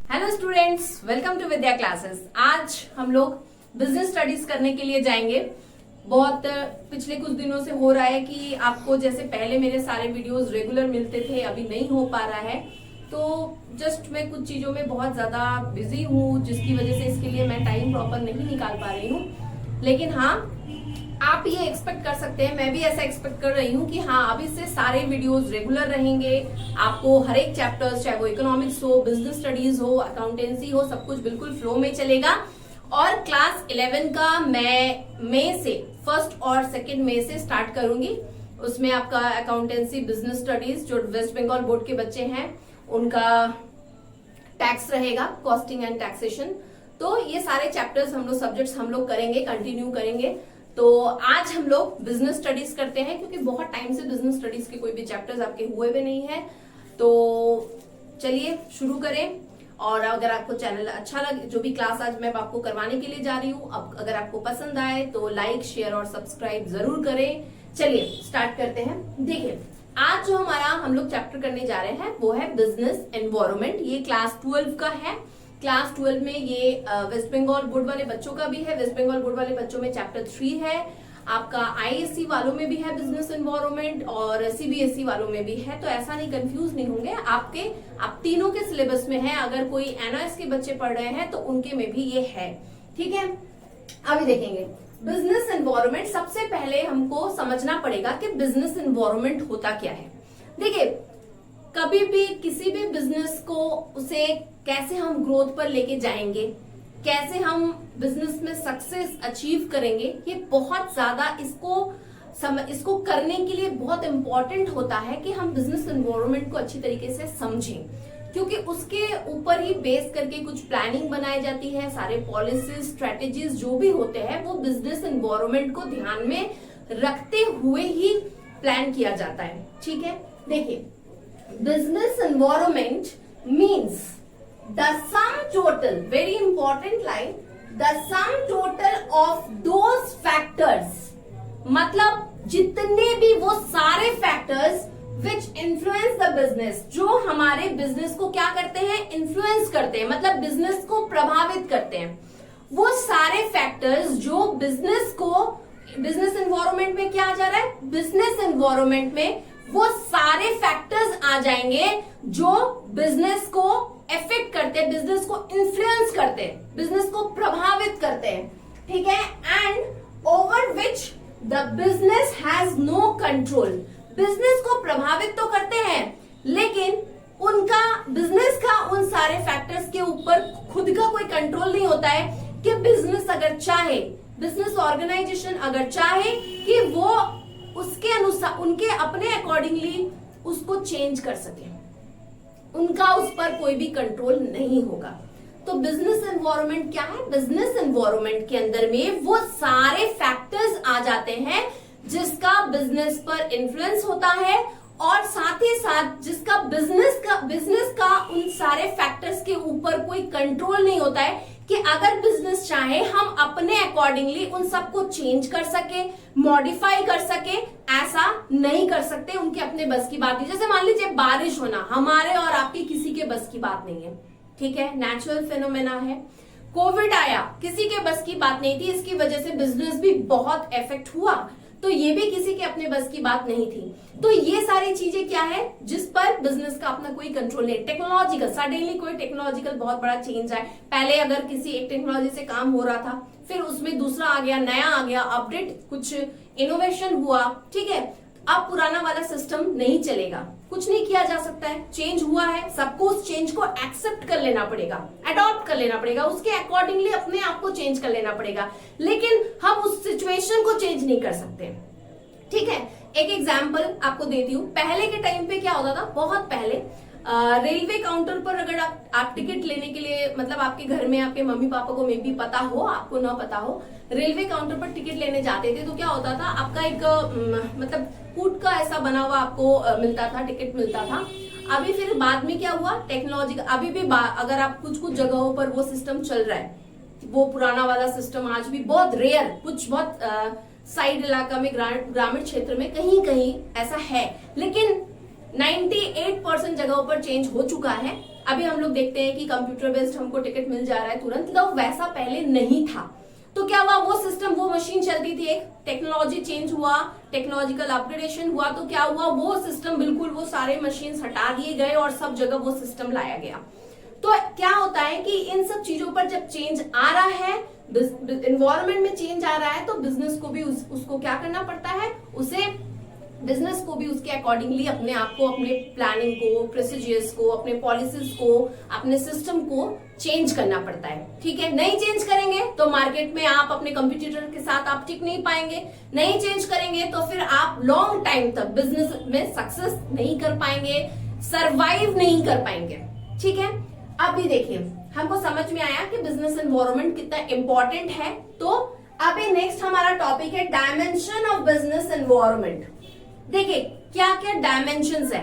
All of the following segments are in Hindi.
Hello students, welcome to Vidya classes. आज हम लोग बिजनेस स्टडीज करने के लिए जाएंगे। बहुत पिछले कुछ दिनों से हो रहा है कि आपको जैसे पहले मेरे सारे वीडियोस रेगुलर मिलते थे, अभी नहीं हो पा रहा है। तो जस्ट मैं कुछ चीजों में बहुत ज्यादा बिजी हूँ, जिसकी वजह से इसके लिए मैं टाइम प्रॉपर नहीं निकाल पा रही हूँ। लेकिन हाँ, आप ये एक्सपेक्ट कर सकते हैं, मैं भी ऐसा एक्सपेक्ट कर रही हूँ कि हाँ, अभी से सारे वीडियोस रेगुलर रहेंगे। आपको हर एक चैप्टर्स, चाहे वो इकोनॉमिक्स हो, बिजनेस स्टडीज हो, अकाउंटेंसी हो, सब कुछ बिल्कुल फ्लो में चलेगा। और क्लास 11 का मैं मई से, 1 और 2 मई से स्टार्ट करूंगी। उसमें आपका अकाउंटेंसी, बिजनेस स्टडीज, जो वेस्ट बंगाल बोर्ड के बच्चे हैं उनका टैक्स रहेगा, कॉस्टिंग एंड टैक्सेशन। तो ये सारे चैप्टर्स हम लोग, सब्जेक्ट्स हम लोग करेंगे, कंटिन्यू करेंगे। तो आज हम लोग बिजनेस स्टडीज करते हैं, क्योंकि बहुत टाइम से बिजनेस स्टडीज के कोई भी चैप्टर्स आपके हुए भी नहीं है। तो चलिए शुरू करें। और अगर आपको चैनल अच्छा लगे, जो भी क्लास आज मैं आपको करवाने के लिए जा रही हूँ, अब अगर आपको पसंद आए तो लाइक, शेयर और सब्सक्राइब जरूर करें। चलिए स्टार्ट करते हैं। देखिए, आज जो हम लोग चैप्टर करने जा रहे हैं वो है बिजनेस एनवायरनमेंट। ये क्लास 12 का है। क्लास 12 में ये वेस्ट बंगाल बोर्ड वाले बच्चों का भी है। वेस्ट बंगाल बोर्ड वाले बच्चों में चैप्टर 3 है। आपका आईएससी वालों में भी है बिजनेस एनवायरनमेंट, और सीबीएसई वालों में भी है। तो ऐसा नहीं, कंफ्यूज नहीं होंगे। आप तीनों के सिलेबस में है। अगर कोई एनआईएस के बच्चे पढ़ रहे हैं तो उनके में भी ये है। ठीक है, अभी देखेंगे बिजनेस एनवायरनमेंट। सबसे पहले हमको समझना पड़ेगा कि बिजनेस एनवायरनमेंट होता क्या है। देखिए, कभी भी किसी भी बिजनेस को, उसे कैसे हम ग्रोथ पर लेके जाएंगे, कैसे हम बिजनेस में सक्सेस अचीव करेंगे, ये बहुत ज्यादा इसको करने के लिए बहुत इंपॉर्टेंट होता है कि हम बिजनेस एनवायरनमेंट को अच्छी तरीके से समझें। क्योंकि उसके ऊपर ही बेस करके कुछ प्लानिंग बनाई जाती है। सारे पॉलिसीज, स्ट्रेटेजीज जो भी होते हैं वो बिजनेस एनवायरनमेंट को ध्यान में रखते हुए ही प्लान किया जाता है। ठीक है, देखिए, business environment means the sum total, very important line, the sum total of those factors, मतलब जितने भी वो सारे factors which influence the business, जो हमारे बिजनेस को क्या करते हैं, इन्फ्लुएंस करते हैं, मतलब बिजनेस को प्रभावित करते हैं। वो सारे फैक्टर्स जो बिजनेस एनवायरनमेंट में क्या आ जा रहा है, बिजनेस एनवायरनमेंट में वो सारे फैक्टर्स आ जाएंगे जो बिजनेस को एफेक्ट करते हैं, बिजनेस को इन्फ्लुएंस करते हैं, बिजनेस को प्रभावित करते हैं। ठीक है, and over which the business has no control. Business को प्रभावित तो करते हैं, लेकिन उनका, बिजनेस का उन सारे फैक्टर्स के ऊपर खुद का कोई कंट्रोल नहीं होता है कि बिजनेस अगर चाहे, बिजनेस ऑर्गेनाइजेशन अगर चाहे कि वो उसके अनुसार, उनके अपने अकॉर्डिंगली उसको चेंज कर सके, उनका उस पर कोई भी कंट्रोल नहीं होगा। तो बिजनेस एनवायरनमेंट क्या है, बिजनेस एनवायरनमेंट के अंदर में वो सारे फैक्टर्स आ जाते हैं जिसका बिजनेस पर इन्फ्लुएंस होता है, और साथ ही साथ जिसका बिजनेस का उन सारे फैक्टर्स के ऊपर कोई कंट्रोल नहीं होता है कि अगर बिजनेस चाहे हम अपने अकॉर्डिंगली उन सबको चेंज कर सके, मॉडिफाई कर सके। ऐसा नहीं कर सकते, उनके अपने बस की बात नहीं। जैसे मान लीजिए बारिश होना, हमारे और आपकी किसी के बस की बात नहीं है। ठीक है, नेचुरल फिनोमेना है। कोविड आया, किसी के बस की बात नहीं थी, इसकी वजह से बिजनेस भी बहुत इफेक्ट हुआ, तो ये भी किसी के अपने बस की बात नहीं थी। तो ये सारी चीजें क्या है, जिस पर बिजनेस का अपना कोई कंट्रोल नहीं। टेक्नोलॉजिकल, सडनली कोई टेक्नोलॉजिकल बहुत बड़ा चेंज आए, पहले अगर किसी एक टेक्नोलॉजी से काम हो रहा था, फिर उसमें दूसरा आ गया, नया आ गया, अपडेट, कुछ इनोवेशन हुआ। ठीक है, अब पुराना वाला सिस्टम नहीं चलेगा, कुछ नहीं किया जा सकता है, चेंज हुआ है, सबको उस चेंज को एक्सेप्ट कर लेना पड़ेगा, अडॉप्ट कर लेना पड़ेगा, उसके अकॉर्डिंगली अपने आप को चेंज कर लेना पड़ेगा। लेकिन हम उस सिचुएशन को चेंज नहीं कर सकते। ठीक है, एक एग्जाम्पल आपको देती हूँ। पहले के टाइम पे क्या होता था, बहुत पहले रेलवे काउंटर पर अगर आप टिकट लेने के लिए, मतलब आपके घर में आपके मम्मी पापा को मे भी पता हो, आपको ना पता हो, रेलवे काउंटर पर टिकट लेने जाते थे तो क्या होता था, आपका एक मतलब फूड का ऐसा बना हुआ आपको मिलता था, टिकट मिलता था। अभी फिर बाद में क्या हुआ, टेक्नोलॉजी, अभी भी अगर आप कुछ जगहों पर वो सिस्टम चल रहा है, वो पुराना वाला सिस्टम आज भी बहुत रेयर, कुछ बहुत साइड इलाका में, ग्रामीण क्षेत्र में कहीं कहीं ऐसा है, लेकिन 98% जगहों पर चेंज हो चुका है। अभी हम लोग देखते हैं कि कंप्यूटर बेस्ड हमको टिकट मिल जा रहा है तुरंत, तो वैसा पहले नहीं था। तो क्या हुआ, वो सिस्टम, वो मशीन चलती थी, एक टेक्नोलॉजी चेंज हुआ, टेक्नोलॉजिकल अपग्रेडेशन हुआ, तो क्या हुआ, वो सिस्टम बिल्कुल वो सारे मशीन हटा दिए गए और सब जगह वो सिस्टम लाया गया। तो क्या होता है कि इन सब चीजों पर जब चेंज आ रहा है, एनवायरमेंट में चेंज आ रहा है, तो बिजनेस को भी उसको क्या करना पड़ता है, उसे बिजनेस को भी उसके अकॉर्डिंगली अपने आप को, अपने प्लानिंग को, प्रोसीजर्स को, अपने पॉलिसीज को, अपने सिस्टम को चेंज करना पड़ता है। ठीक है, नहीं चेंज करेंगे तो मार्केट में आप अपने कंपटीटर के साथ आप टिक नहीं पाएंगे, नहीं चेंज करेंगे तो फिर आप लॉन्ग टाइम तक बिजनेस में सक्सेस नहीं कर पाएंगे, सरवाइव नहीं कर पाएंगे। ठीक है, अभी देखिए हमको समझ में आया कि बिजनेस एनवायरनमेंट कितना इंपॉर्टेंट है। तो अभी नेक्स्ट हमारा टॉपिक है डायमेंशन ऑफ बिजनेस एनवायरनमेंट। देखिए क्या क्या डायमेंशंस है,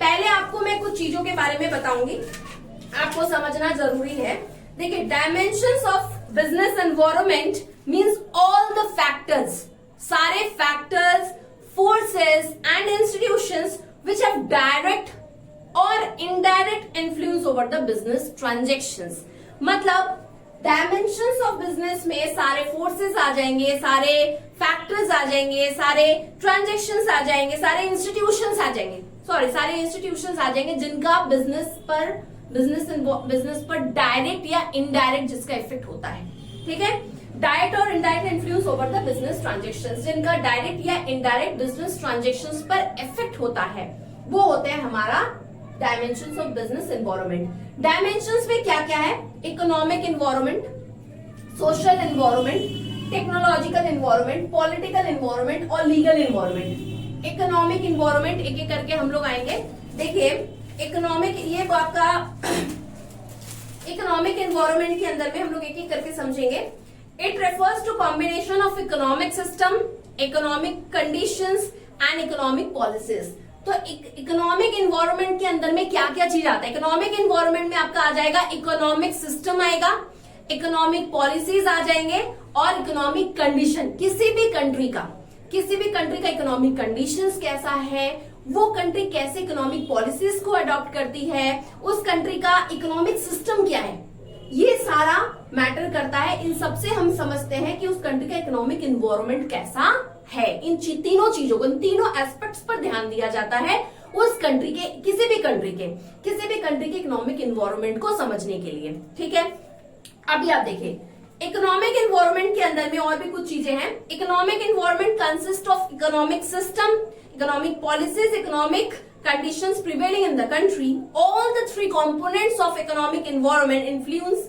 पहले आपको मैं कुछ चीजों के बारे में बताऊंगी, आपको समझना जरूरी है। देखिए dimensions of business environment means all the factors, सारे factors, forces and institutions which have direct और indirect influence over the business transactions. मतलब डायमेंशंस ऑफ बिजनेस में सारे फोर्सेस आ जाएंगे, सारे फैक्टर्स आ जाएंगे, सारे ट्रांजेक्शंस आ जाएंगे, सारे इंस्टीट्यूशंस आ जाएंगे, सारे इंस्टीट्यूशंस आ जाएंगे जिनका बिजनेस पर डायरेक्ट या इनडायरेक्ट जिसका इफेक्ट होता है। ठीक है, डायरेक्ट और indirect influence over the business transactions, जिनका डायरेक्ट या इनडायरेक्ट बिजनेस ट्रांजेक्शंस पर इफेक्ट होता है, वो होते हैं हमारा dimensions of business environment. Dimensions में क्या क्या है, economic environment, social environment, technological environment, political environment और लीगल एनवायरनमेंट। इकोनॉमिक एनवायरनमेंट एक एक करके हम लोग आएंगे। देखिए इकोनॉमिक, ये आपका इकोनॉमिक एनवायरनमेंट के अंदर में हम लोग एक एक करके समझेंगे। It refers to combination of economic system, economic conditions and economic policies. तो इकोनॉमिक एनवायरनमेंट के अंदर में क्या क्या चीज आता है, इकोनॉमिक एनवायरनमेंट में आपका आ जाएगा इकोनॉमिक सिस्टम आएगा, इकोनॉमिक पॉलिसीज आ जाएंगे और इकोनॉमिक कंडीशन। किसी भी कंट्री का इकोनॉमिक कंडीशंस कैसा है, वो कंट्री कैसे इकोनॉमिक पॉलिसीज को अडॉप्ट करती है, उस कंट्री का इकोनॉमिक सिस्टम क्या है, ये सारा मैटर करता है। इन सबसे हम समझते हैं कि उस कंट्री का इकोनॉमिक एनवायरनमेंट कैसा है। इन तीनों चीजों को, इन तीनों एस्पेक्ट्स पर ध्यान दिया जाता है उस कंट्री के, किसी भी कंट्री के इकोनॉमिक एनवायरनमेंट को समझने के लिए। ठीक है, अभी आप देखिए इकोनॉमिक एनवायरनमेंट के अंदर में और भी कुछ चीजें हैं। Economic environment consist of economic system, economic policies, economic conditions prevailing in the country. All the three components of economic environment influence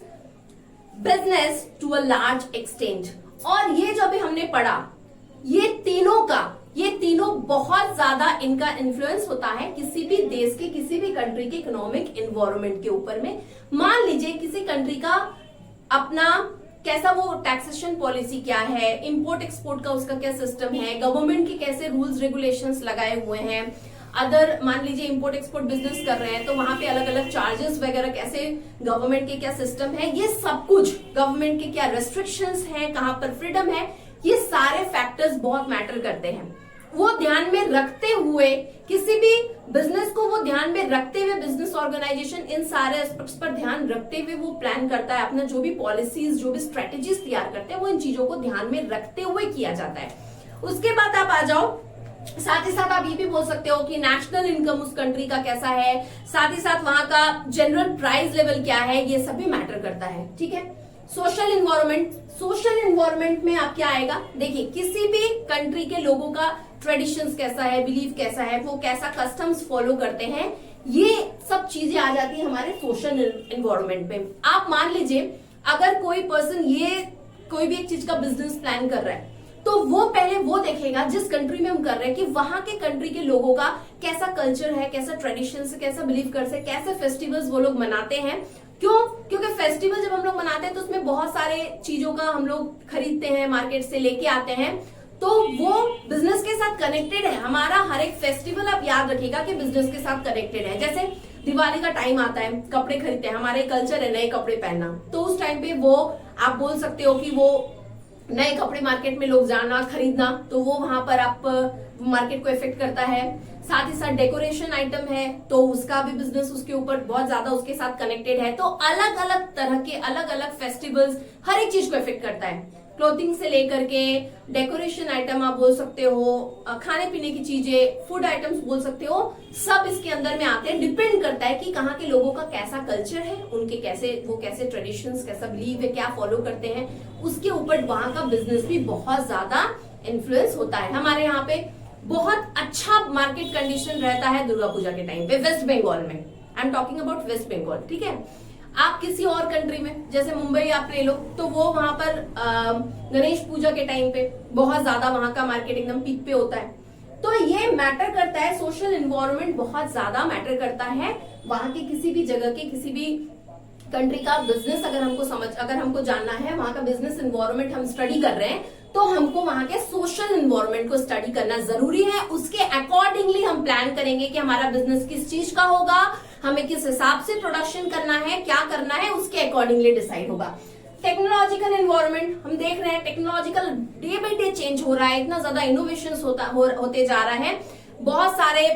business to a large extent. और ये जो अभी हमने पढ़ा, ये तीनों बहुत ज्यादा इनका इन्फ्लुएंस होता है किसी भी देश के, किसी भी कंट्री के इकोनॉमिक एनवायरनमेंट के ऊपर में। मान लीजिए किसी कंट्री का अपना कैसा वो टैक्सेशन पॉलिसी क्या है, इंपोर्ट एक्सपोर्ट का उसका क्या सिस्टम है, गवर्नमेंट के कैसे रूल्स रेगुलेशंस लगाए हुए हैं, अदर मान लीजिए इंपोर्ट एक्सपोर्ट बिजनेस कर रहे हैं तो वहां पे अलग अलग चार्जेस वगैरह कैसे, गवर्नमेंट के क्या सिस्टम है, ये सब कुछ, गवर्नमेंट के क्या रेस्ट्रिक्शंस हैं, कहां पर फ्रीडम है, ये सारे फैक्टर्स बहुत मैटर करते हैं। वो ध्यान में रखते हुए, किसी भी बिजनेस को वो ध्यान में रखते हुए, बिजनेस ऑर्गेनाइजेशन इन सारे एस्पेक्ट्स पर ध्यान रखते हुए वो प्लान करता है अपना, जो भी पॉलिसीज, जो भी स्ट्रेटेजीज तैयार करते हैं वो इन चीजों को ध्यान में रखते हुए किया जाता है। उसके बाद आप आ जाओ, साथ ही साथ आप ये भी बोल सकते हो कि नेशनल इनकम उस कंट्री का कैसा है, साथ ही साथ वहां का जनरल प्राइस लेवल क्या है, ये सब भी मैटर करता है। ठीक है, सोशल एनवायरनमेंट में आप क्या आएगा, देखिए किसी भी कंट्री के लोगों का ट्रेडिशंस कैसा है, बिलीफ कैसा है, वो कैसा कस्टम्स फॉलो करते हैं, ये सब चीजें आ जाती है हमारे सोशल एनवायरनमेंट में। आप मान लीजिए अगर कोई पर्सन ये कोई भी एक चीज का बिजनेस प्लान कर रहा है तो वो पहले वो देखेगा जिस कंट्री में हम कर रहे हैं कि वहां के कंट्री के लोगों का कैसा कल्चर है, कैसा ट्रेडिशन है, कैसा बिलीव करते हैं, कैसे फेस्टिवल्स वो लोग मनाते हैं। क्यों? क्योंकि फेस्टिवल जब हम लोग मनाते हैं तो उसमें बहुत सारे चीजों का हम लोग खरीदते हैं, मार्केट से लेके आते हैं, तो वो बिजनेस के साथ कनेक्टेड है। हमारा हर एक फेस्टिवल आप याद रखिएगा कि बिजनेस के साथ कनेक्टेड है। जैसे दिवाली का टाइम आता है, कपड़े खरीदते हैं, हमारे कल्चर है नए कपड़े पहनना, तो उस टाइम पे वो आप बोल सकते हो कि वो नए कपड़े मार्केट में लोग जाना, खरीदना, तो वो वहां पर आप मार्केट को इफेक्ट करता है। साथ ही साथ डेकोरेशन आइटम है तो उसका भी बिजनेस उसके ऊपर बहुत ज्यादा उसके साथ कनेक्टेड है। तो अलग अलग तरह के अलग अलग फेस्टिवल्स हर एक चीज को इफेक्ट करता है। क्लोथिंग से लेकर के डेकोरेशन आइटम आप बोल सकते हो, खाने पीने की चीजें, फूड आइटम्स बोल सकते हो, सब इसके अंदर में आते हैं। डिपेंड करता है कि कहाँ के लोगों का कैसा कल्चर है, उनके कैसे ट्रेडिशंस, कैसा बिलीव है, क्या फॉलो करते हैं, उसके ऊपर वहां का बिजनेस भी बहुत ज्यादा इन्फ्लुएंस होता है। हमारे यहाँ पे बहुत अच्छा मार्केट कंडीशन रहता है दुर्गा पूजा के टाइम पे वेस्ट बंगाल में। I am talking about West Bengal, ठीक है। आप किसी और कंट्री में जैसे मुंबई आप ले लो तो वो वहां पर गणेश पूजा के टाइम पे बहुत ज्यादा वहां का मार्केट एकदम पीक पे होता है। तो ये मैटर करता है, सोशल इन्वायरमेंट बहुत ज्यादा मैटर करता है। वहां के किसी भी जगह के किसी भी कंट्री का बिजनेस अगर हमको जानना है, वहां का बिजनेस इन्वायरमेंट हम स्टडी कर रहे हैं तो हमको वहां के सोशल इन्वायरमेंट को स्टडी करना जरूरी है। उसके अकॉर्डिंगली हम प्लान करेंगे कि हमारा बिजनेस किस चीज का होगा, हमें किस हिसाब से प्रोडक्शन करना है, क्या करना है, उसके अकॉर्डिंगली डिसाइड होगा। टेक्नोलॉजिकल एनवायरनमेंट हम देख रहे हैं, technological day by day change हो रहा है, इतना ज्यादा इनोवेशन होते जा रहा है, बहुत सारे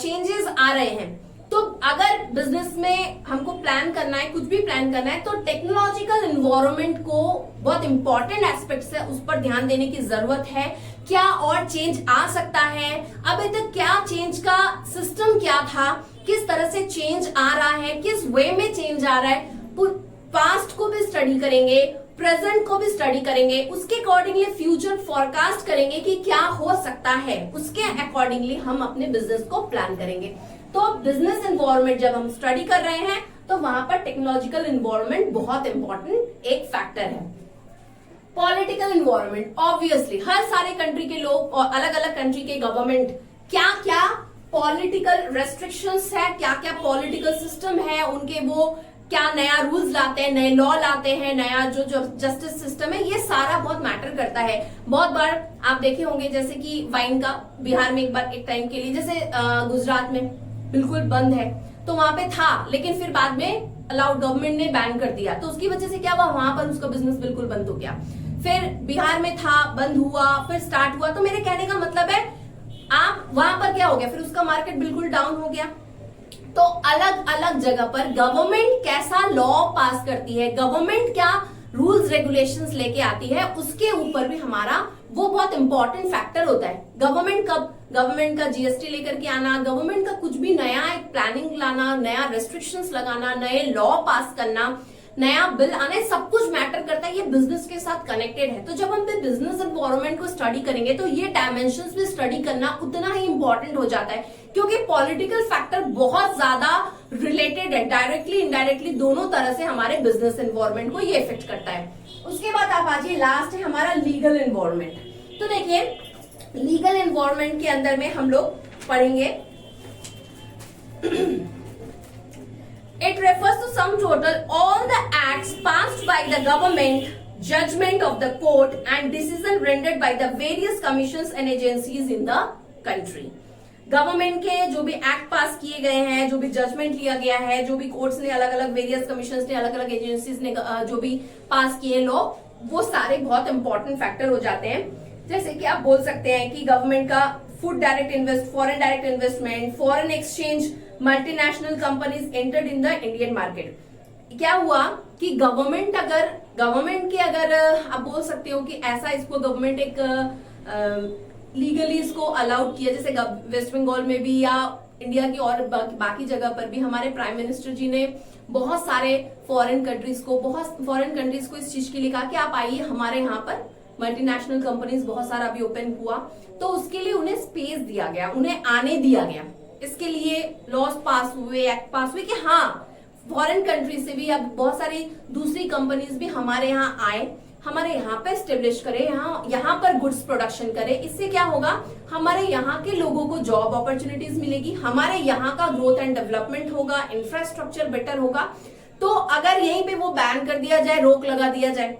चेंजेस आ रहे हैं। तो अगर बिजनेस में हमको प्लान करना है, कुछ भी प्लान करना है, तो टेक्नोलॉजिकल एनवायरनमेंट को बहुत इंपॉर्टेंट एस्पेक्ट्स है, उस पर ध्यान देने की जरूरत है। क्या और चेंज आ सकता है, अभी तक क्या चेंज का सिस्टम क्या था, किस तरह से चेंज आ रहा है, किस वे में चेंज आ रहा है, पास्ट को भी स्टडी करेंगे, प्रेजेंट को भी स्टडी करेंगे, उसके अकॉर्डिंगली फ्यूचर फॉरकास्ट करेंगे कि क्या हो सकता है, उसके अकॉर्डिंगली हम अपने बिजनेस को प्लान करेंगे। तो बिजनेस एनवायरनमेंट जब हम स्टडी कर रहे हैं तो वहां पर टेक्नोलॉजिकल एनवायरनमेंट बहुत इंपॉर्टेंट एक फैक्टर है। पॉलिटिकल एनवायरनमेंट, ऑब्वियसली हर सारे कंट्री के लोग और अलग अलग कंट्री के गवर्नमेंट क्या क्या पॉलिटिकल रेस्ट्रिक्शंस है, क्या क्या पॉलिटिकल सिस्टम है उनके, वो क्या नया रूल्स लाते हैं, नए लॉ लाते हैं, नया जो जस्टिस सिस्टम है, ये सारा बहुत मैटर करता है। बहुत बार आप देखे होंगे जैसे कि वाइन का बिहार में एक टाइम के लिए, जैसे गुजरात में बिल्कुल बंद है, तो वहां पे था, लेकिन फिर बाद में अलाउड गवर्नमेंट ने बैन कर दिया, तो उसकी वजह से क्या हुआ, वहां पर उसका बिजनेस बिल्कुल बंद हो गया। फिर बिहार में था, बंद हुआ, फिर स्टार्ट हुआ। तो मेरे कहने का मतलब है आप वहां पर क्या हो गया, फिर उसका मार्केट बिल्कुल डाउन हो गया। तो अलग अलग जगह पर गवर्नमेंट कैसा लॉ पास करती है, गवर्नमेंट क्या रूल्स रेगुलेशंस लेके आती है, उसके ऊपर भी हमारा वो बहुत इंपॉर्टेंट फैक्टर होता है। गवर्नमेंट का जीएसटी लेकर के आना, गवर्नमेंट का कुछ भी नया एक प्लानिंग लाना, नया रेस्ट्रिक्शंस लगाना, नए लॉ पास करना, नया बिल आने, सब कुछ मैटर करता है। ये बिजनेस के साथ कनेक्टेड है। तो जब हम बिजनेस एनवायरनमेंट को स्टडी करेंगे तो ये डायमेंशंस भी स्टडी करना उतना ही इंपॉर्टेंट हो जाता है, क्योंकि पॉलिटिकल फैक्टर बहुत ज्यादा रिलेटेड है, डायरेक्टली इनडायरेक्टली दोनों तरह से हमारे बिजनेस एनवायरनमेंट को ये इफेक्ट करता है। उसके बाद आप आजिए, लास्ट है हमारा लीगल एनवायरनमेंट। तो देखिए लीगल एनवायरनमेंट के अंदर में हम लोग पढ़ेंगे It refers to sum total all the acts passed by the government, judgment of the court and decision rendered by the various commissions and agencies in the country. Government के जो भी एक्ट पास किए गए हैं, जो भी जजमेंट लिया गया है, जो भी कोर्ट्स ने अलग अलग वेरियस कमीशंस ने, अलग अलग एजेंसीज ने जो भी पास किए लॉ, वो सारे बहुत इंपॉर्टेंट फैक्टर हो जाते हैं। जैसे कि आप बोल सकते हैं कि गवर्नमेंट का foreign direct investment, foreign exchange, multinational companies entered in the Indian market. क्या हुआ कि गवर्नमेंट के अगर आप बोल सकते हो कि ऐसा इसको गवर्नमेंट एक लीगली इसको अलाउड किया, जैसे वेस्ट बंगाल में भी या इंडिया की और बाकी जगह पर भी हमारे प्राइम मिनिस्टर जी ने बहुत सारे फॉरेन कंट्रीज को इस चीज के लिए कहा कि आप आइए हमारे यहाँ पर, मल्टीनेशनल कंपनीज बहुत सारा अभी ओपन हुआ, तो उसके लिए उन्हें स्पेस दिया गया, उन्हें आने दिया गया। इसके लिए लॉज पास हुए, एक्ट पास हुए कि हाँ फॉरेन कंट्री से भी अब बहुत सारी दूसरी कंपनीज भी हमारे यहाँ आए, हमारे यहाँ पे स्टेब्लिश करे, यहाँ पर गुड्स प्रोडक्शन करे। इससे क्या होगा, हमारे यहाँ के लोगों को जॉब अपॉर्चुनिटीज मिलेगी, हमारे यहाँ का ग्रोथ एंड डेवलपमेंट होगा, इंफ्रास्ट्रक्चर बेटर होगा। तो अगर यहीं पे वो बैन कर दिया जाए, रोक लगा दिया जाए,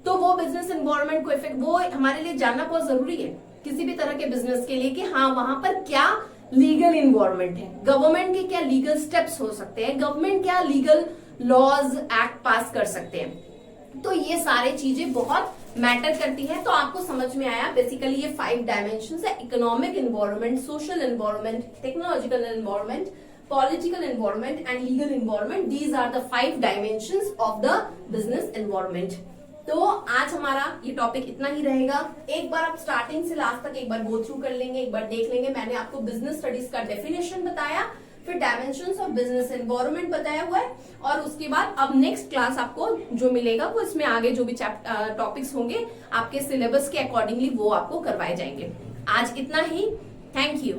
तो वो बिजनेस एनवायरनमेंट को इफेक्ट, वो हमारे लिए जानना बहुत जरूरी है किसी भी तरह के बिजनेस के लिए कि हाँ वहां पर क्या लीगल एनवायरनमेंट है, गवर्नमेंट के क्या लीगल स्टेप्स हो सकते हैं, गवर्नमेंट क्या लीगल लॉज एक्ट पास कर सकते हैं। तो ये सारे चीजें बहुत मैटर करती है। तो आपको समझ में आया बेसिकली ये 5 डायमेंशन है, economic environment, social environment, technological environment, political environment and legal environment. These are the 5 dimensions of the business environment. तो आज हमारा ये टॉपिक इतना ही रहेगा। एक बार आप स्टार्टिंग से लास्ट तक एक बार गो थ्रू कर लेंगे, एक बार देख लेंगे। मैंने आपको बिजनेस स्टडीज का डेफिनेशन बताया, फिर डायमेंशंस ऑफ बिजनेस एनवायरनमेंट बताया हुआ है, और उसके बाद अब नेक्स्ट क्लास आपको जो मिलेगा वो इसमें आगे जो भी टॉपिक्स होंगे आपके सिलेबस के अकॉर्डिंगली वो आपको करवाए जाएंगे। आज इतना ही। Thank you.